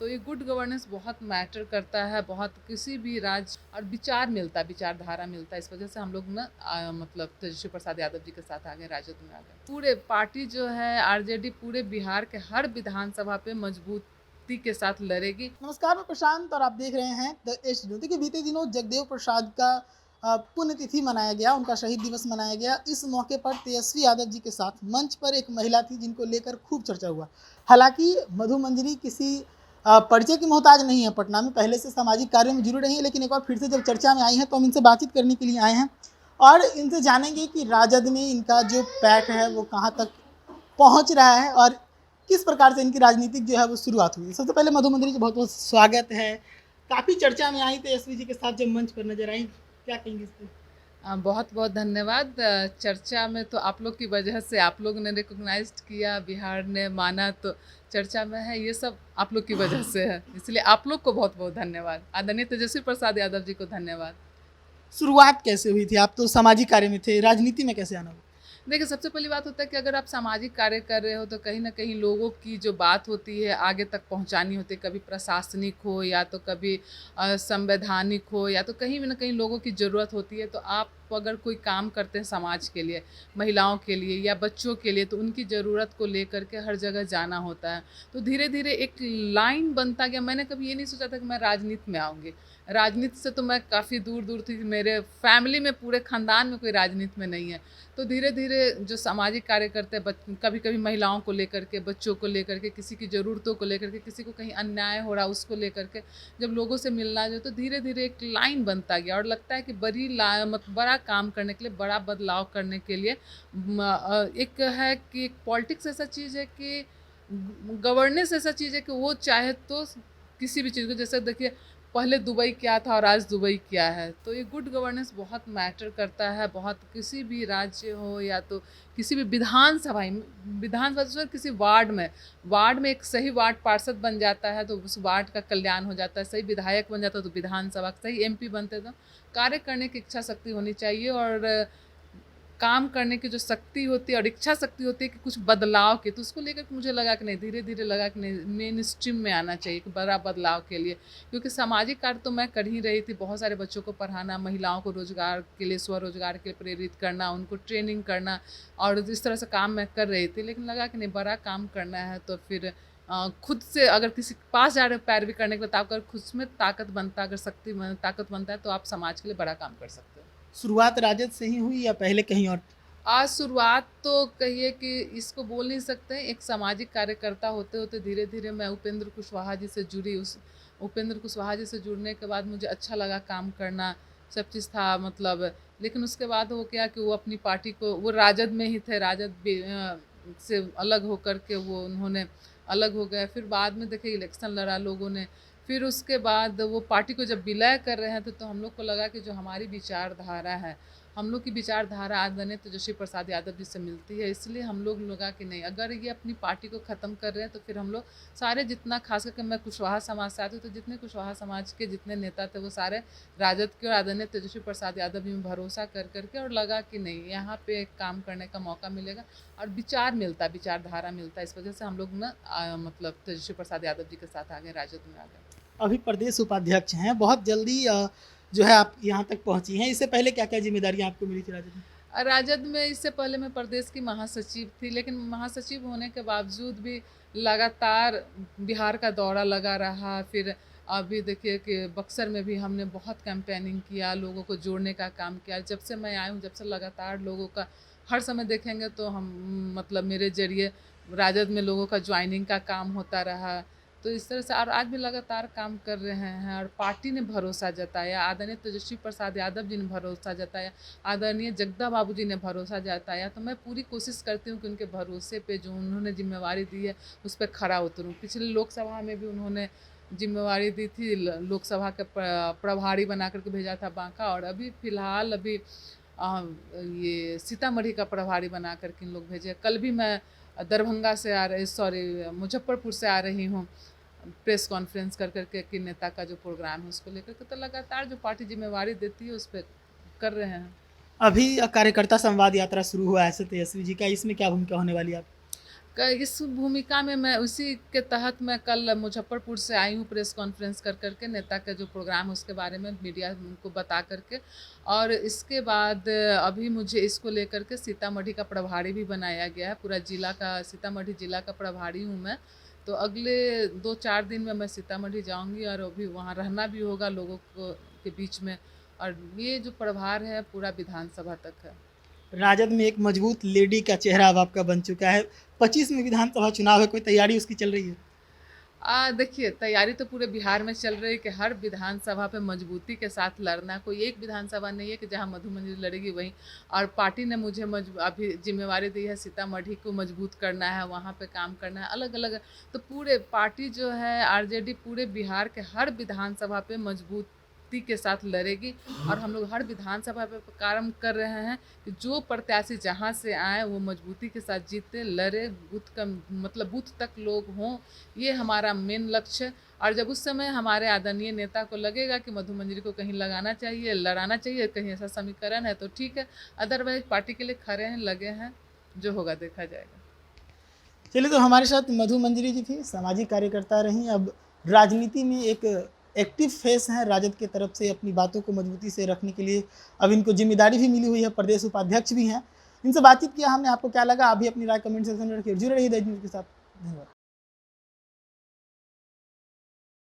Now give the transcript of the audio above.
तो ये good governance बहुत मैटर करता है, बहुत किसी भी राज्य और विचार मिलता है, विचारधारा मिलता है। इस वजह से हम लोग ना मतलब तेजस्वी प्रसाद यादव जी के साथ आ गए, राजद में आ गए। पूरे पार्टी जो है आरजेडी पूरे बिहार के हर विधानसभा पे मजबूती के साथ लड़ेगी। नमस्कार, मैं प्रशांत और आप देख रहे हैं द एच न्यूज़। देखिए, बीते दिनों जगदेव प्रसाद का पुण्यतिथि मनाया गया, उनका शहीद दिवस मनाया गया। इस मौके पर तेजस्वी यादव जी के साथ मंच पर एक महिला थी जिनको लेकर खूब चर्चा हुआ। हालांकि मधु मंजरी किसी परिचय की मोहताज नहीं है, पटना में पहले से सामाजिक कार्यों में जुड़ी रही है, लेकिन एक बार फिर से जब चर्चा में आई हैं तो हम इनसे बातचीत करने के लिए आए हैं और इनसे जानेंगे कि राजद में इनका जो पैठ है वो कहाँ तक पहुँच रहा है और किस प्रकार से इनकी राजनीतिक जो है वो शुरुआत हुई। सबसे पहले मधु मंजरी जी, बहुत बहुत स्वागत है। काफ़ी चर्चा में आई तेजस्वी जी के साथ जब मंच पर नजर आई, क्या कहेंगे इस पर? बहुत बहुत धन्यवाद। चर्चा में तो आप लोग की वजह से, आप लोग ने रिकॉग्नाइज्ड किया, बिहार ने माना, तो चर्चा में है। ये सब आप लोग की वजह से है, इसलिए आप लोग को बहुत बहुत धन्यवाद। आदरणीय तेजस्वी प्रसाद यादव जी को धन्यवाद। शुरुआत कैसे हुई थी? आप तो सामाजिक कार्य में थे, राजनीति में कैसे आना हुआ? देखिए, सबसे पहली बात होता है कि अगर आप सामाजिक कार्य कर रहे हो तो कहीं न कहीं लोगों की जो बात होती है आगे तक पहुंचानी होती है। कभी प्रशासनिक हो या तो कभी संवैधानिक हो या तो कहीं भी न कहीं लोगों की ज़रूरत होती है। तो आप अगर कोई काम करते हैं समाज के लिए, महिलाओं के लिए या बच्चों के लिए, तो उनकी ज़रूरत को लेकर के हर जगह जाना होता है। तो धीरे-धीरे एक लाइन बनता गया। मैंने कभी ये नहीं सोचा था कि मैं राजनीति में आऊँगी। राजनीति से तो मैं काफ़ी दूर-दूर थी। मेरे फैमिली में, पूरे ख़ानदान में कोई राजनीति में नहीं है। तो धीरे-धीरे जो सामाजिक कार्य करते हैं, कभी-कभी महिलाओं को लेकर के, बच्चों को लेकर के, किसी की ज़रूरतों को लेकर के, किसी को कहीं अन्याय हो रहा है उसको लेकर के, जब लोगों से मिलना जो, तो धीरे-धीरे एक लाइन बनता गया और लगता है कि बड़ा काम करने के लिए, बड़ा बदलाव करने के लिए एक है कि पॉलिटिक्स ऐसा चीज़ है कि गवर्नेंस ऐसा चीज़ है कि वो चाहे तो किसी भी चीज़ को, जैसे देखिए पहले दुबई क्या था और आज दुबई क्या है। तो ये गुड गवर्नेंस बहुत मैटर करता है, बहुत किसी भी राज्य हो या तो किसी भी विधानसभा से किसी वार्ड में एक सही वार्ड पार्षद बन जाता है तो उस वार्ड का कल्याण हो जाता है। सही विधायक बन जाता है तो विधानसभा, सही एमपी बनते तो कार्य करने की इच्छा शक्ति होनी चाहिए और काम करने की जो शक्ति होती है और इच्छा शक्ति होती है कि कुछ बदलाव की, तो उसको लेकर मुझे लगा कि नहीं, धीरे-धीरे लगा कि नहीं, मेन स्ट्रीम में आना चाहिए कि बड़ा बदलाव के लिए। क्योंकि सामाजिक कार्य तो मैं कर ही रही थी, बहुत सारे बच्चों को पढ़ाना, महिलाओं को रोज़गार के लिए, स्वरोज़गार के लिए प्रेरित करना, उनको ट्रेनिंग करना और इस तरह से काम मैं कर रही थी। लेकिन लगा कि नहीं, बड़ा काम करना है तो फिर खुद से अगर किसी के पास जा रहे हो पैरवी करने के लिए, तो आपका खुद में ताकत बनता है, अगर ताकत बनता है तो आप समाज के लिए बड़ा काम कर सकते हो। शुरुआत राजद से ही हुई या पहले कहीं और? आज शुरुआत तो कहिए कि इसको बोल नहीं सकते, एक सामाजिक कार्यकर्ता होते होते धीरे धीरे मैं उपेंद्र कुशवाहा जी से जुड़ी। उस उपेंद्र कुशवाहा जी से जुड़ने के बाद मुझे अच्छा लगा काम करना, सब चीज़ था मतलब। लेकिन उसके बाद हो गया कि वो अपनी पार्टी को, वो राजद में ही थे, से अलग होकर के वो उन्होंने अलग हो गए। फिर बाद में देखिए इलेक्शन लड़ा लोगों ने, फिर उसके बाद वो पार्टी को जब विलय कर रहे हैं तो हम लोग को लगा कि जो हमारी विचारधारा है, हम लोग की विचारधारा आदरणीय तेजस्वी प्रसाद यादव जी से मिलती है। इसलिए हम लोग लगा कि नहीं, अगर ये अपनी पार्टी को ख़त्म कर रहे हैं तो फिर हम लोग सारे, जितना खास करके मैं कुशवाहा समाज से आती हूँ, तो जितने कुशवाहा समाज के जितने नेता थे वो सारे राजद के और आदरणीय तेजस्वी प्रसाद यादव जी में भरोसा कर करके, और लगा कि नहीं, यहाँ पे काम करने का मौका मिलेगा और विचार मिलता, विचारधारा मिलता है। इस वजह से हम लोग ना मतलब तेजस्वी प्रसाद यादव जी के साथ आ गए, राजद में आ गए। अभी प्रदेश उपाध्यक्ष हैं, बहुत जल्दी जो है आप यहाँ तक पहुँची हैं। इससे पहले क्या क्या जिम्मेदारियाँ आपको मिली थी राजद में? राजद में इससे पहले मैं प्रदेश की महासचिव थी, लेकिन महासचिव होने के बावजूद भी लगातार बिहार का दौरा लगा रहा। फिर अभी देखिए कि बक्सर में भी हमने बहुत कैंपेनिंग किया, लोगों को जोड़ने का काम किया। जब से मैं आई हूँ, जब से लगातार लोगों का, हर समय देखेंगे तो हम मतलब मेरे जरिए राजद में लोगों का ज्वाइनिंग का काम होता रहा। तो इस तरह से और आज भी लगातार काम कर रहे हैं और पार्टी ने भरोसा जताया, आदरणीय तेजस्वी प्रसाद यादव जी ने भरोसा जताया, आदरणीय जगदा बाबू जी ने भरोसा जताया। तो मैं पूरी कोशिश करती हूँ कि उनके भरोसे पे जो उन्होंने जिम्मेवारी दी है उस पर खरा उतरूँ। पिछले लोकसभा में भी उन्होंने जिम्मेवारी दी थी, लोकसभा के प्रभारी बना करके भेजा था बांका, और अभी फ़िलहाल अभी ये सीतामढ़ी का प्रभारी बना करके इन लोग भेजे। कल भी मैं दरभंगा से मुजफ्फरपुर से आ रही हूँ, प्रेस कॉन्फ्रेंस कर करके कि नेता का जो प्रोग्राम है उसको लेकर के। तो लगातार जो पार्टी जिम्मेवारी देती है उस पर कर रहे हैं। अभी कार्यकर्ता संवाद यात्रा शुरू हुआ है ऐसे तेजस्वी जी का, इसमें क्या भूमिका होने वाली है? इस भूमिका में मैं उसी के तहत मैं कल मुजफ्फरपुर से आई हूँ प्रेस कॉन्फ्रेंस कर करके नेता का जो प्रोग्राम है उसके बारे में मीडिया को बता करके। और इसके बाद अभी मुझे इसको लेकर के सीतामढ़ी का प्रभारी भी बनाया गया है। पूरा जिला का सीतामढ़ी जिला का प्रभारी हूँ मैं। तो अगले 2-4 दिन में मैं सीतामढ़ी जाऊँगी और अभी वहाँ रहना भी होगा लोगों को के बीच में। और ये जो प्रभार है पूरा विधानसभा तक है। राजद में एक मजबूत लेडी का चेहरा अब आपका बन चुका है। 25 में विधानसभा चुनाव है, कोई तैयारी उसकी चल रही है? देखिए तैयारी तो पूरे बिहार में चल रही है कि हर विधानसभा पे मजबूती के साथ लड़ना। कोई एक विधानसभा नहीं है कि जहां मधु मंजरी लड़ेगी वहीं। और पार्टी ने मुझे अभी जिम्मेवारी दी है सीतामढ़ी को मजबूत करना है, वहाँ पे काम करना है अलग अलग। तो पूरे पार्टी जो है आरजेडी पूरे बिहार के हर विधानसभा पे मजबूती के साथ लड़ेगी। और हम लोग हर विधानसभा पे काम कर रहे हैं कि जो प्रत्याशी जहाँ से आए वो मजबूती के साथ जीते, लड़े, बूथ का मतलब बूथ तक लोग हों, ये हमारा मेन लक्ष्य है। और जब उस समय हमारे आदरणीय नेता को लगेगा कि मधु मंजरी को कहीं लगाना चाहिए, लड़ाना चाहिए, कहीं ऐसा समीकरण है तो ठीक है, अदरवाइज पार्टी के लिए खड़े हैं, लगे हैं, जो होगा देखा जाएगा। चलिए, तो हमारे साथ मधु मंजरी जी थी, सामाजिक कार्यकर्ता रहीं, अब राजनीति में एक एक्टिव फेस हैं राजद की तरफ से, अपनी बातों को मजबूती से रखने के लिए अब इनको जिम्मेदारी भी मिली हुई है, प्रदेश उपाध्यक्ष भी हैं। इनसे बातचीत किया हमने, आपको क्या लगा आप भी अपनी राय कमेंट सेक्शन में रखिए। जुड़े रहिए दैनिक न्यूज़ के साथ। धन्यवाद।